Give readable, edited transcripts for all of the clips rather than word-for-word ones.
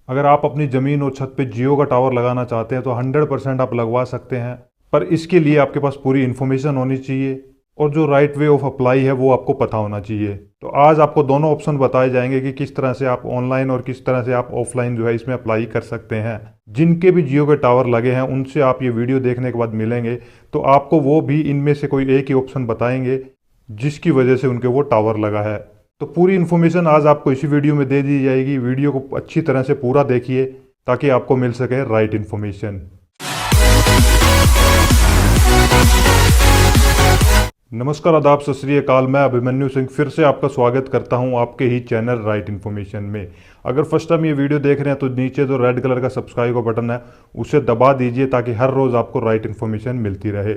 अगर आप अपनी ज़मीन और छत पे जियो का टावर लगाना चाहते हैं तो 100% आप लगवा सकते हैं, पर इसके लिए आपके पास पूरी इन्फॉर्मेशन होनी चाहिए और जो राइट वे ऑफ अप्लाई है वो आपको पता होना चाहिए। तो आज आपको दोनों ऑप्शन बताए जाएंगे कि किस तरह से आप ऑनलाइन और किस तरह से आप ऑफलाइन जो है इसमें अप्लाई कर सकते हैं। जिनके भी जियो के टावर लगे हैं उनसे आप ये वीडियो देखने के बाद मिलेंगे तो आपको वो भी इनमें से कोई एक ही ऑप्शन बताएंगे जिसकी वजह से उनके वो टावर लगा है। तो पूरी इन्फॉर्मेशन आज आपको इसी वीडियो में दे दी जाएगी। वीडियो को अच्छी तरह से पूरा देखिए ताकि आपको मिल सके राइट इन्फॉर्मेशन। नमस्कार, आदाब, सत श्री अकाल। मैं अभिमन्यु सिंह फिर से आपका स्वागत करता हूं आपके ही चैनल राइट इन्फॉर्मेशन में। अगर फर्स्ट टाइम ये वीडियो देख रहे हैं तो नीचे जो रेड कलर का सब्सक्राइब का बटन है उसे दबा दीजिए ताकि हर रोज़ आपको राइट इन्फॉर्मेशन मिलती रहे।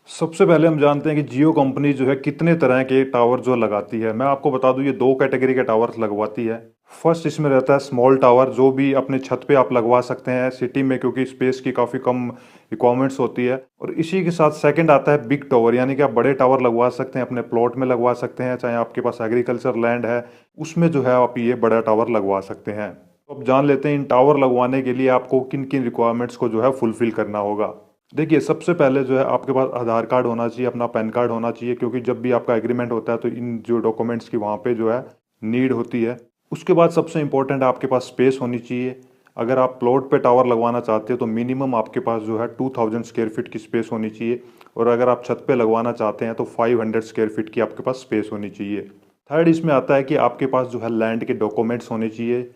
सबसे पहले हम जानते हैं कि जियो कंपनी जो है कितने तरह के टावर जो लगाती है। मैं आपको बता दूं ये दो कैटेगरी के टावर्स लगवाती है। फर्स्ट इसमें रहता है स्मॉल टावर, जो भी अपने छत पे आप लगवा सकते हैं सिटी में, क्योंकि स्पेस की काफ़ी कम रिक्वायरमेंट्स होती है। और इसी के साथ सेकंड आता है बिग टावर, यानी कि आप बड़े टावर लगवा सकते हैं, अपने प्लॉट में लगवा सकते हैं, चाहे आपके पास एग्रीकल्चर लैंड है उसमें जो है आप ये बड़ा टावर लगवा सकते हैं। तो अब जान लेते हैं इन टावर लगवाने के लिए आपको किन किन रिक्वायरमेंट्स को जो है फुलफिल करना होगा। देखिए, सबसे पहले जो है आपके पास आधार कार्ड होना चाहिए, अपना पैन कार्ड होना चाहिए, क्योंकि जब भी आपका एग्रीमेंट होता है तो इन जो डॉक्यूमेंट्स की वहाँ पे जो है नीड होती है। उसके बाद सबसे इम्पोर्टेंट आपके पास स्पेस होनी चाहिए। अगर आप प्लॉट पे टावर लगवाना चाहते हो तो मिनिमम आपके पास जो है 2000 स्क्वायर फीट की स्पेस होनी चाहिए, और अगर आप छत पे लगवाना चाहते हैं तो 500 स्क्वायर फीट की आपके पास स्पेस होनी चाहिए। थर्ड इसमें आता है कि आपके पास जो है लैंड के डॉक्यूमेंट्स होने चाहिए।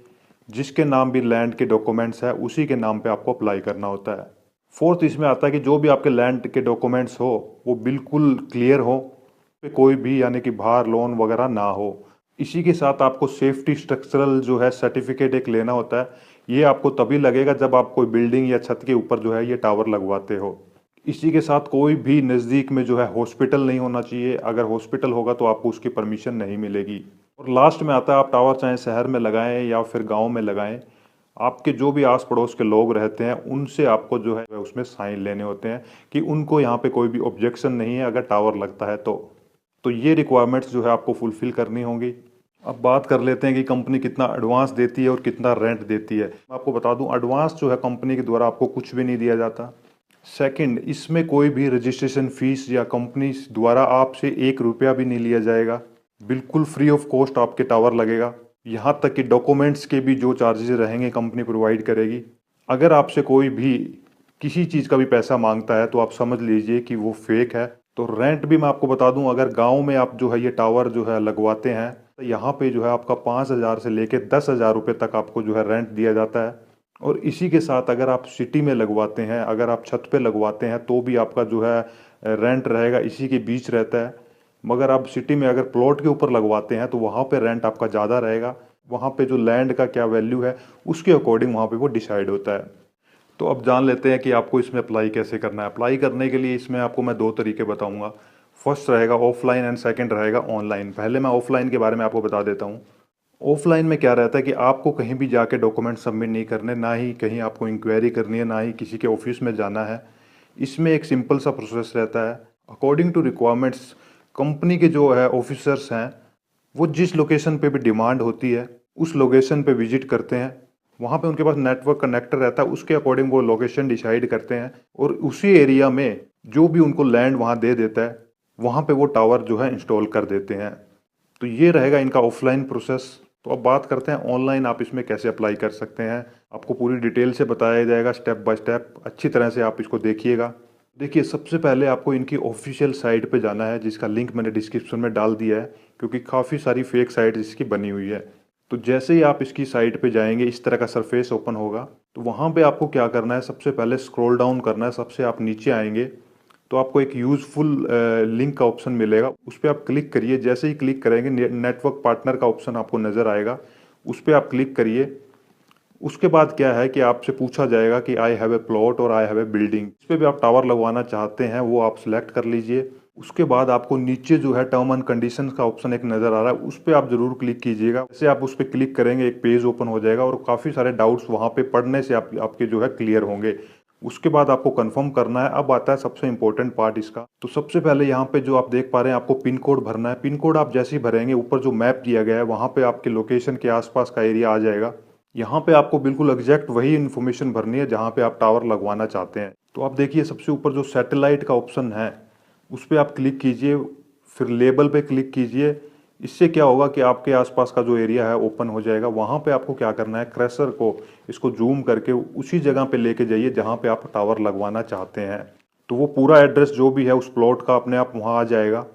जिसके नाम भी लैंड के डॉक्यूमेंट्स है उसी के नाम पे आपको अप्लाई करना होता है। फोर्थ इसमें आता है कि जो भी आपके लैंड के डॉक्यूमेंट्स हो वो बिल्कुल क्लियर हो, पे कोई भी यानी कि भार लोन वगैरह ना हो। इसी के साथ आपको सेफ्टी स्ट्रक्चरल जो है सर्टिफिकेट एक लेना होता है। ये आपको तभी लगेगा जब आप कोई बिल्डिंग या छत के ऊपर जो है ये टावर लगवाते हो। इसी के साथ कोई भी नज़दीक में जो है हॉस्पिटल नहीं होना चाहिए। अगर हॉस्पिटल होगा तो आपको उसकी परमिशन नहीं मिलेगी। और लास्ट में आता है आप टावर चाहे शहर में लगाएं या फिर गांव में लगाएं, आपके जो भी आस पड़ोस के लोग रहते हैं उनसे आपको जो है उसमें साइन लेने होते हैं कि उनको यहाँ पे कोई भी ऑब्जेक्शन नहीं है अगर टावर लगता है तो ये रिक्वायरमेंट्स जो है आपको फुलफिल करनी होंगी। अब बात कर लेते हैं कि कंपनी कितना एडवांस देती है और कितना रेंट देती है। मैं आपको बता दूं एडवांस जो है कंपनी के द्वारा आपको कुछ भी नहीं दिया जाता। सेकंड, इसमें कोई भी रजिस्ट्रेशन फीस या कंपनी द्वारा आपसे 1 रुपया भी नहीं लिया जाएगा। बिल्कुल फ्री ऑफ कॉस्ट आपके टावर लगेगा। यहाँ तक कि डॉक्यूमेंट्स के भी जो चार्जेस रहेंगे कंपनी प्रोवाइड करेगी। अगर आपसे कोई भी किसी चीज़ का भी पैसा मांगता है तो आप समझ लीजिए कि वो फेक है। तो रेंट भी मैं आपको बता दूं, अगर गांव में आप जो है ये टावर जो है लगवाते हैं तो यहाँ पे जो है आपका 5000 से लेके 10,000 रुपये तक आपको जो है रेंट दिया जाता है। और इसी के साथ अगर आप सिटी में लगवाते हैं, अगर आप छत पे लगवाते हैं तो भी आपका जो है रेंट रहेगा इसी के बीच रहता है। मगर आप सिटी में अगर प्लॉट के ऊपर लगवाते हैं तो वहाँ पे रेंट आपका ज़्यादा रहेगा। वहाँ पे जो लैंड का क्या वैल्यू है उसके अकॉर्डिंग वहाँ पे वो डिसाइड होता है। तो अब जान लेते हैं कि आपको इसमें अप्लाई कैसे करना है। अप्लाई करने के लिए इसमें आपको मैं दो तरीके बताऊंगा। फर्स्ट रहेगा ऑफलाइन एंड सेकंड रहेगा ऑनलाइन। पहले मैं ऑफलाइन के बारे में आपको बता देता हूँ। ऑफलाइन में क्या रहता है कि आपको कहीं भी जाके डॉक्यूमेंट सबमिट नहीं करने, ना ही कहीं आपको इंक्वायरी करनी है, ना ही किसी के ऑफिस में जाना है। इसमें एक सिंपल सा प्रोसेस रहता है। अकॉर्डिंग टू रिक्वायरमेंट्स कंपनी के जो है ऑफिसर्स हैं वो जिस लोकेशन पे भी डिमांड होती है उस लोकेशन पे विजिट करते हैं। वहाँ पे उनके पास नेटवर्क कनेक्टर रहता है, उसके अकॉर्डिंग वो लोकेशन डिसाइड करते हैं और उसी एरिया में जो भी उनको लैंड वहाँ दे देता है वहाँ पे वो टावर जो है इंस्टॉल कर देते हैं। तो ये रहेगा इनका ऑफलाइन प्रोसेस। तो अब बात करते हैं ऑनलाइन आप इसमें कैसे अप्लाई कर सकते हैं। आपको पूरी डिटेल से बताया जाएगा स्टेप बाय स्टेप, अच्छी तरह से आप इसको देखिएगा। देखिए, सबसे पहले आपको इनकी ऑफिशियल साइट पे जाना है जिसका लिंक मैंने डिस्क्रिप्शन में डाल दिया है, क्योंकि काफ़ी सारी फेक साइट इसकी बनी हुई है। तो जैसे ही आप इसकी साइट पे जाएंगे इस तरह का सरफेस ओपन होगा। तो वहाँ पे आपको क्या करना है, सबसे पहले स्क्रॉल डाउन करना है। सबसे आप नीचे आएंगे तो आपको एक यूज़फुल लिंक का ऑप्शन मिलेगा, उस पर आप क्लिक करिए। जैसे ही क्लिक करेंगे नेटवर्क पार्टनर का ऑप्शन आपको नज़र आएगा, उस पर आप क्लिक करिए। उसके बाद क्या है कि आपसे पूछा जाएगा कि आई हैव ए प्लॉट और आई हैव ए बिल्डिंग। इस पर भी आप टावर लगवाना चाहते हैं वो आप सिलेक्ट कर लीजिए। उसके बाद आपको नीचे जो है टर्म एंड कंडीशंस का ऑप्शन एक नज़र आ रहा है, उस पर आप ज़रूर क्लिक कीजिएगा। जैसे आप उस पर क्लिक करेंगे एक पेज ओपन हो जाएगा और काफ़ी सारे डाउट्स वहाँ पे पढ़ने से आपके जो है क्लियर होंगे। उसके बाद आपको कंफर्म करना है। अब आता है सबसे इंपॉर्टेंट पार्ट इसका। तो सबसे पहले यहाँ पे जो आप देख पा रहे हैं आपको पिन कोड भरना है। पिन कोड आप जैसे ही भरेंगे ऊपर जो मैप दिया गया है वहाँ पे आपके लोकेशन के आसपास का एरिया आ जाएगा। यहाँ पे आपको बिल्कुल एग्जैक्ट वही इन्फॉर्मेशन भरनी है जहाँ पे आप टावर लगवाना चाहते हैं। तो आप देखिए सबसे ऊपर जो सैटेलाइट का ऑप्शन है उस पर आप क्लिक कीजिए, फिर लेबल पे क्लिक कीजिए। इससे क्या होगा कि आपके आसपास का जो एरिया है ओपन हो जाएगा। वहाँ पे आपको क्या करना है, क्रैशर को इसको जूम करके उसी जगह पे लेके जाइए जहाँ पे आप टावर लगवाना चाहते हैं। तो वो पूरा एड्रेस जो भी है उस प्लॉट का अपने आप वहाँ आ जाएगा।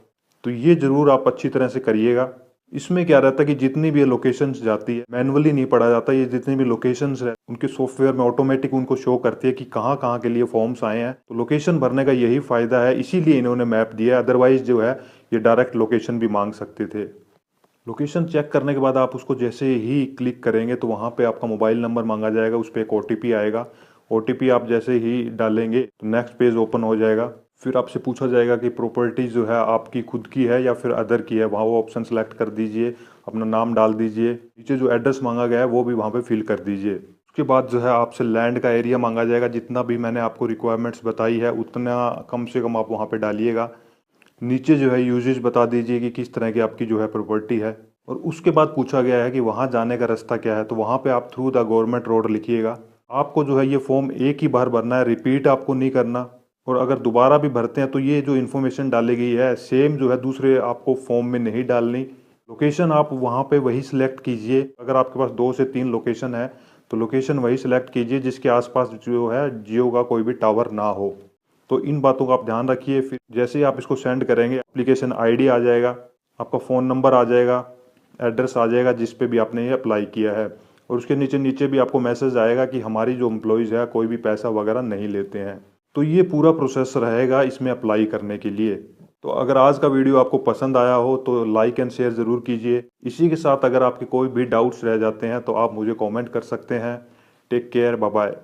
तो ये ज़रूर आप अच्छी तरह से करिएगा। इसमें क्या रहता है कि जितनी भी लोकेशंस जाती है मैनुअली नहीं पढ़ा जाता, ये जितनी भी लोकेशंस है उनके सॉफ्टवेयर में ऑटोमेटिक उनको शो करती है कि कहाँ कहाँ के लिए फॉर्म्स आए हैं। तो लोकेशन भरने का यही फायदा है, इसीलिए इन्होंने मैप दिया है। अदरवाइज जो है ये डायरेक्ट लोकेशन भी मांग सकते थे। लोकेशन चेक करने के बाद आप उसको जैसे ही क्लिक करेंगे तो वहाँ पे आपका मोबाइल नंबर मांगा जाएगा, उस पर एक OTP आएगा। OTP आप जैसे ही डालेंगे तो नेक्स्ट पेज ओपन हो जाएगा। फिर आपसे पूछा जाएगा कि प्रॉपर्टी जो है आपकी खुद की है या फिर अदर की है, वहाँ वो ऑप्शन सेलेक्ट कर दीजिए, अपना नाम डाल दीजिए, नीचे जो एड्रेस मांगा गया है वो भी वहाँ पे फिल कर दीजिए। उसके बाद जो है आपसे लैंड का एरिया मांगा जाएगा, जितना भी मैंने आपको रिक्वायरमेंट्स बताई है उतना कम से कम आप वहाँ पे डालिएगा। नीचे जो है यूजेज बता दीजिए कि किस तरह की आपकी जो है प्रॉपर्टी है। और उसके बाद पूछा गया है कि वहाँ जाने का रास्ता क्या है, तो वहाँ पे आप थ्रू द गवर्नमेंट रोड लिखिएगा। आपको जो है ये फॉर्म एक ही बार भरना है, रिपीट आपको नहीं करना। और अगर दोबारा भी भरते हैं तो ये जो इन्फॉर्मेशन डाली गई है सेम जो है दूसरे आपको फॉर्म में नहीं डालनी। लोकेशन आप वहाँ पे वही सिलेक्ट कीजिए। अगर आपके पास 2 से 3 लोकेशन है तो लोकेशन वही सिलेक्ट कीजिए जिसके आसपास जो है जियो का कोई भी टावर ना हो। तो इन बातों का आप ध्यान रखिए। फिर जैसे ही आप इसको सेंड करेंगे एप्लीकेशन ID आ जाएगा, आपका फ़ोन नंबर आ जाएगा, एड्रेस आ जाएगा जिस पे भी आपने ये अप्लाई किया है। और उसके नीचे नीचे भी आपको मैसेज आएगा कि हमारी जो एम्प्लॉयज़ है कोई भी पैसा वगैरह नहीं लेते हैं। तो ये पूरा प्रोसेस रहेगा इसमें अप्लाई करने के लिए। तो अगर आज का वीडियो आपको पसंद आया हो तो लाइक एंड शेयर ज़रूर कीजिए। इसी के साथ अगर आपके कोई भी डाउट्स रह जाते हैं तो आप मुझे कमेंट कर सकते हैं। Take care, bye bye.